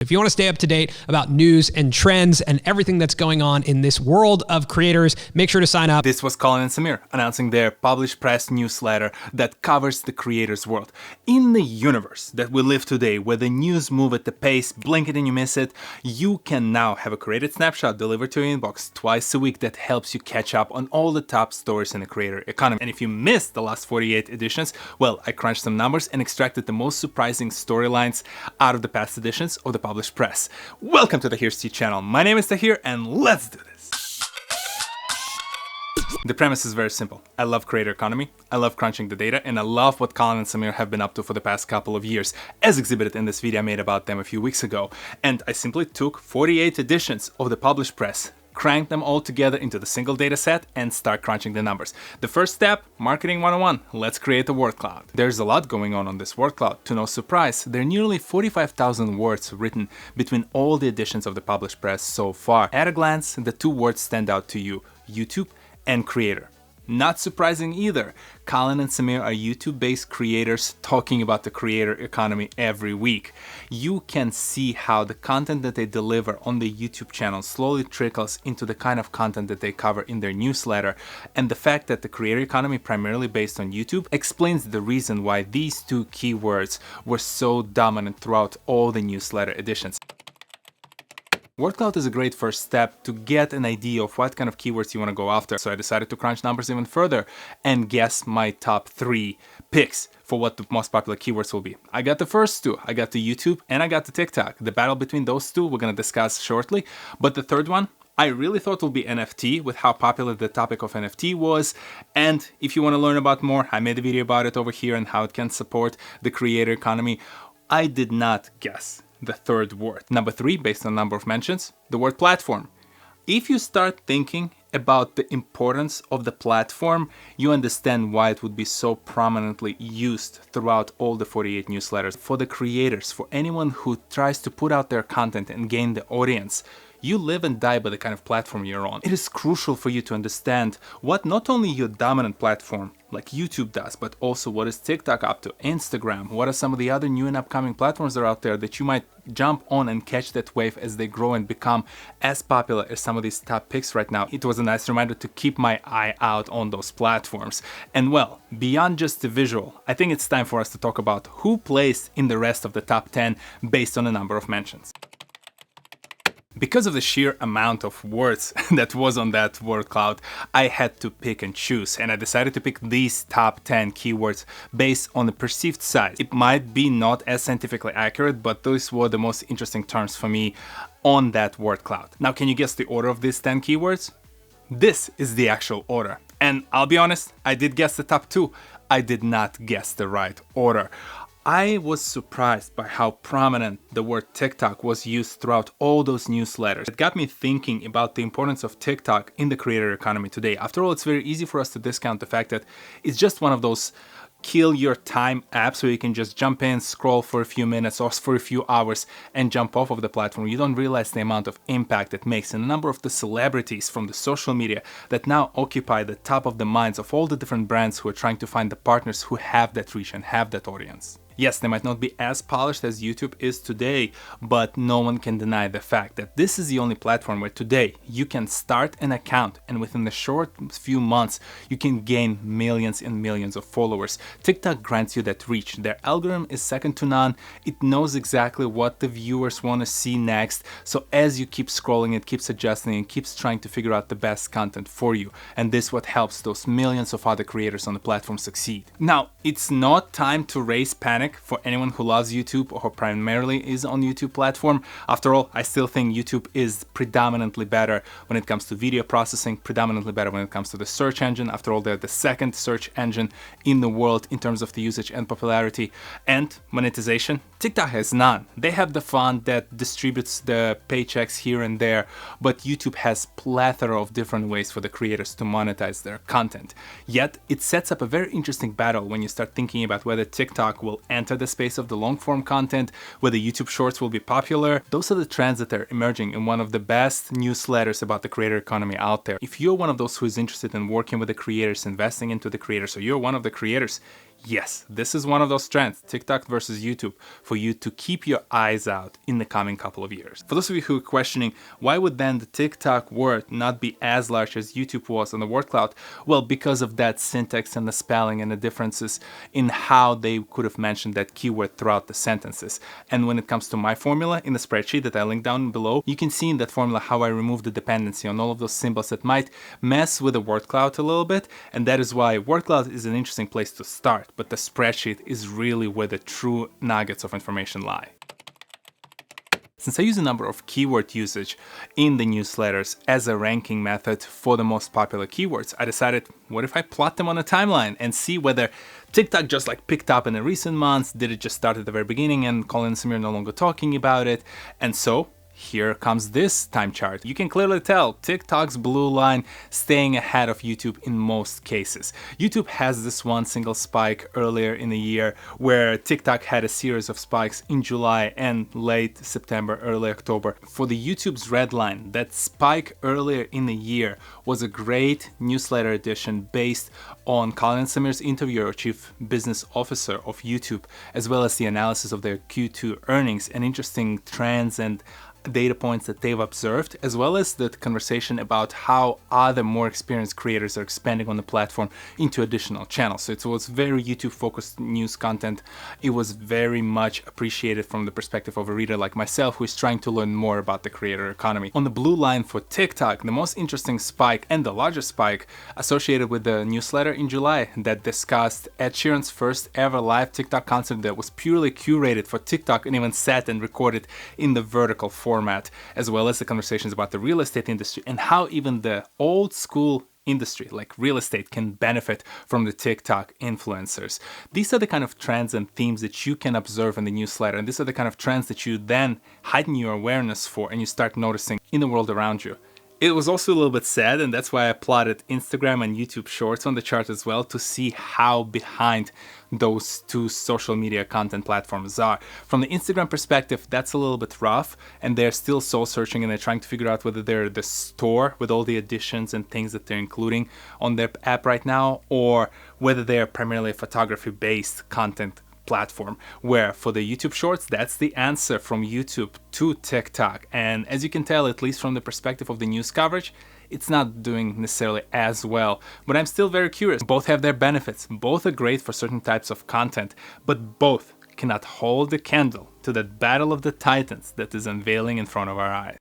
If you want to stay up to date about news and trends and everything that's going on in this world of creators, make sure to sign up. This was Colin and Samir announcing their Publish Press newsletter that covers the creators world. In the universe that we live today, where the news move at the pace, blink it and you miss it, you can now have a created snapshot delivered to your inbox twice a week that helps you catch up on all the top stories in the creator economy. And if you missed the last 48 editions, well, I crunched some numbers and extracted the most surprising storylines out of the past editions of the Publish Press. Welcome to the TohirT channel. My name is Tahir and let's do this. The premise is very simple. I love creator economy, I love crunching the data, and I love what Colin and Samir have been up to for the past couple of years, as exhibited in this video I made about them a few weeks ago. And I simply took 48 editions of the Publish Press, crank them all together into the single data set and start crunching the numbers. The first step, marketing 101. Let's create a word cloud. There's a lot going on this word cloud. To no surprise, there are nearly 45,000 words written between all the editions of the Publish Press so far. At a glance, the two words stand out to you: YouTube and creator. Not surprising either. Colin and Samir are YouTube-based creators talking about the creator economy every week. You can see how the content that they deliver on the YouTube channel slowly trickles into the kind of content that they cover in their newsletter. And the fact that the creator economy primarily based on YouTube explains the reason why these two keywords were so dominant throughout all the newsletter editions. Word cloud is a great first step to get an idea of what kind of keywords you want to go after. So I decided to crunch numbers even further and guess my top 3 picks for what the most popular keywords will be. I got the first two. I got the YouTube and I got the TikTok. The battle between those two we're going to discuss shortly. But the third one, I really thought will be NFT, with how popular the topic of NFT was. And if you want to learn about more, I made a video about it over here and how it can support the creator economy. I did not guess the third word. Number 3, based on number of mentions, the word platform. If you start thinking about the importance of the platform, you understand why it would be so prominently used throughout all the 48 newsletters. For the creators, for anyone who tries to put out their content and gain the audience, you live and die by the kind of platform you're on. It is crucial for you to understand what not only your dominant platform like YouTube does, but also what is TikTok up to, Instagram, what are some of the other new and upcoming platforms that are out there that you might jump on and catch that wave as they grow and become as popular as some of these top picks right now. It was a nice reminder to keep my eye out on those platforms. And well, beyond just the visual, I think it's time for us to talk about who placed in the rest of the top 10 based on the number of mentions. Because of the sheer amount of words that was on that word cloud, I had to pick and choose, and I decided to pick these top 10 keywords based on the perceived size. It might be not as scientifically accurate, but those were the most interesting terms for me on that word cloud. Now, can you guess the order of these 10 keywords? This is the actual order. And I'll be honest, I did guess the top 2. I did not guess the right order. I was surprised by how prominent the word TikTok was used throughout all those newsletters. It got me thinking about the importance of TikTok in the creator economy today. After all, it's very easy for us to discount the fact that it's just one of those kill your time apps where you can just jump in, scroll for a few minutes or for a few hours and jump off of the platform. You don't realize the amount of impact it makes, and a number of the celebrities from the social media that now occupy the top of the minds of all the different brands who are trying to find the partners who have that reach and have that audience. Yes, they might not be as polished as YouTube is today, but no one can deny the fact that this is the only platform where today you can start an account and within the short few months you can gain millions and millions of followers. TikTok grants you that reach. Their algorithm is second to none. It knows exactly what the viewers want to see next. So as you keep scrolling, it keeps adjusting and keeps trying to figure out the best content for you. And this is what helps those millions of other creators on the platform succeed. Now, it's not time to raise panic for anyone who loves YouTube or who primarily is on YouTube platform. After all, I still think YouTube is predominantly better when it comes to video processing, predominantly better when it comes to the search engine. After all, they're the second search engine in the world in terms of the usage and popularity. And monetization, TikTok has none. They have the fund that distributes the paychecks here and there, but YouTube has plethora of different ways for the creators to monetize their content. Yet it sets up a very interesting battle when you start thinking about whether TikTok will enter the space of the long form content, whether YouTube Shorts will be popular. Those are the trends that are emerging in one of the best newsletters about the creator economy out there. If you're one of those who is interested in working with the creators, investing into the creators, or you're one of the creators, Yes, this is one of those trends, TikTok versus YouTube, for you to keep your eyes out in the coming couple of years. For those of you who are questioning, why would then the TikTok word not be as large as YouTube was on the word cloud? Well, because of that syntax and the spelling and the differences in how they could have mentioned that keyword throughout the sentences. And when it comes to my formula in the spreadsheet that I linked down below, you can see in that formula how I remove the dependency on all of those symbols that might mess with the word cloud a little bit. And that is why word cloud is an interesting place to start. But the spreadsheet is really where the true nuggets of information lie. Since I use a number of keyword usage in the newsletters as a ranking method for the most popular keywords, I decided, what if I plot them on a timeline and see whether TikTok just like picked up in the recent months, did it just start at the very beginning and Colin and Samir no longer talking about it, and so here comes this time chart. You can clearly tell TikTok's blue line staying ahead of YouTube in most cases. YouTube has this one single spike earlier in the year where TikTok had a series of spikes in July and late September, early October. For the YouTube's red line, that spike earlier in the year was a great newsletter edition based on Colin and Samir's interview, or Chief Business Officer of YouTube, as well as the analysis of their Q2 earnings and interesting trends and data points that they've observed, as well as the conversation about how other more experienced creators are expanding on the platform into additional channels. So it was very YouTube focused news content. It was very much appreciated from the perspective of a reader like myself who is trying to learn more about the creator economy. On the blue line for TikTok, the most interesting spike and the largest spike associated with the newsletter in July that discussed Ed Sheeran's first ever live TikTok concert that was purely curated for TikTok and even set and recorded in the vertical format, as well as the conversations about the real estate industry and how even the old school industry like real estate can benefit from the TikTok influencers. These are the kind of trends and themes that you can observe in the newsletter, and these are the kind of trends that you then heighten your awareness for and you start noticing in the world around you. It was also a little bit sad, and that's why I plotted Instagram and YouTube Shorts on the chart as well to see how behind those two social media content platforms are. From the Instagram perspective, that's a little bit rough, and they're still soul searching and they're trying to figure out whether they're the store with all the additions and things that they're including on their app right now, or whether they're primarily a photography-based content platform, where for the YouTube Shorts, that's the answer from YouTube to TikTok. And as you can tell, at least from the perspective of the news coverage, it's not doing necessarily as well, but I'm still very curious. Both have their benefits. Both are great for certain types of content, but both cannot hold the candle to that battle of the titans that is unveiling in front of our eyes.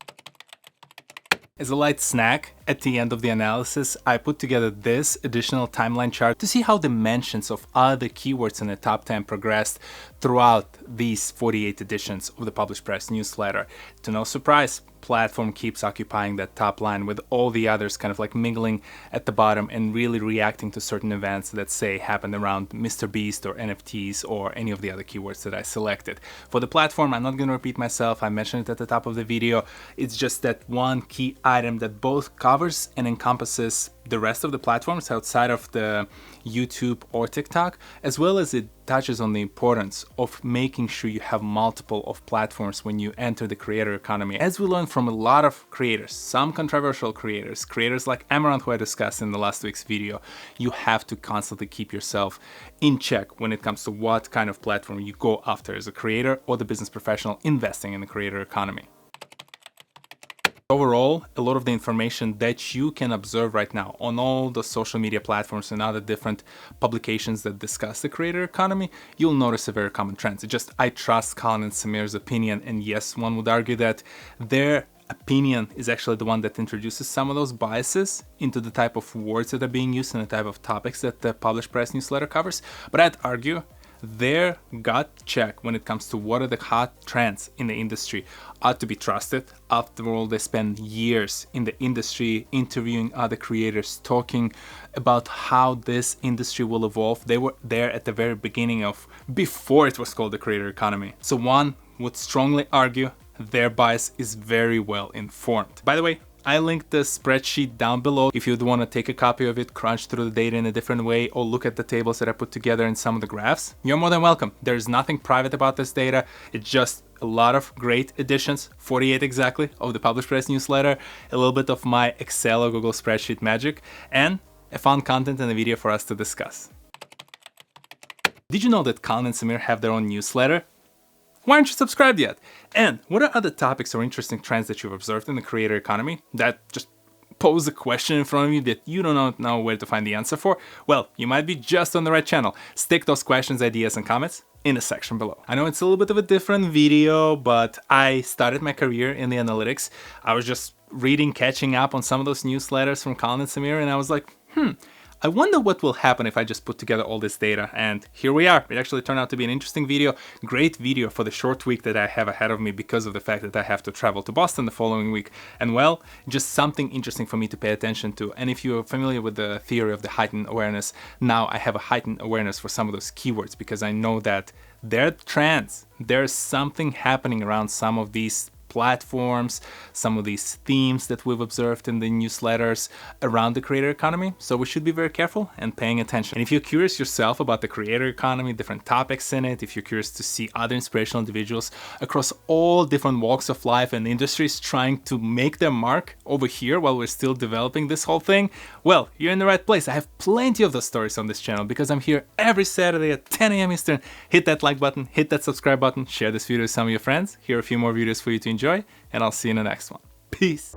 As a light snack, at the end of the analysis, I put together this additional timeline chart to see how the mentions of other keywords in the top 10 progressed throughout these 48 editions of the Published Press newsletter. To no surprise, platform keeps occupying that top line with all the others kind of like mingling at the bottom and really reacting to certain events that say happened around Mr. Beast or NFTs or any of the other keywords that I selected. For the platform, I'm not going to repeat myself. I mentioned it at the top of the video. It's just that one key item that both covers and encompasses the rest of the platforms outside of the YouTube or TikTok, as well as it touches on the importance of making sure you have multiple of platforms when you enter the creator economy. As we learned from a lot of creators, some controversial creators like Amaranth, who I discussed in the last week's video, you have to constantly keep yourself in check when it comes to what kind of platform you go after as a creator or the business professional investing in the creator economy. Overall, a lot of the information that you can observe right now on all the social media platforms and other different publications that discuss the creator economy, you'll notice a very common trend. It's just, I trust Colin and Samir's opinion, and yes, one would argue that their opinion is actually the one that introduces some of those biases into the type of words that are being used and the type of topics that the Published Press newsletter covers. But I'd argue their gut check when it comes to what are the hot trends in the industry ought to be trusted. After all, they spend years in the industry interviewing other creators, talking about how this industry will evolve. They were there at the very beginning of before it was called the creator economy. So one would strongly argue their bias is very well informed. By the way, I linked the spreadsheet down below if you'd want to take a copy of it, crunch through the data in a different way, or look at the tables that I put together in some of the graphs. You're more than welcome. There's nothing private about this data. It's just a lot of great additions, 48 exactly, of the Published Press newsletter, a little bit of my Excel or Google spreadsheet magic, and a fun content and a video for us to discuss. Did you know that Colin and Samir have their own newsletter? Why aren't you subscribed yet? And what are other topics or interesting trends that you've observed in the creator economy that just pose a question in front of you that you don't know where to find the answer for? Well, you might be just on the right channel. Stick those questions, ideas, and comments in the section below. I know it's a little bit of a different video, but I started my career in the analytics. I was just reading, catching up on some of those newsletters from Colin and Samir, and I was like, I wonder what will happen if I just put together all this data. And here we are. It actually turned out to be an interesting video. Great video for the short week that I have ahead of me because of the fact that I have to travel to Boston the following week. And well, just something interesting for me to pay attention to. And if you're familiar with the theory of the heightened awareness, now I have a heightened awareness for some of those keywords because I know that they're trends. There's something happening around some of these platforms, some of these themes that we've observed in the newsletters around the creator economy. So we should be very careful and paying attention. And if you're curious yourself about the creator economy, different topics in it, if you're curious to see other inspirational individuals across all different walks of life and industries trying to make their mark over here while we're still developing this whole thing, well, you're in the right place. I have plenty of those stories on this channel because I'm here every Saturday at 10 a.m. Eastern. Hit that like button, hit that subscribe button, share this video with some of your friends. Here are a few more videos for you to enjoy, and I'll see you in the next one. Peace.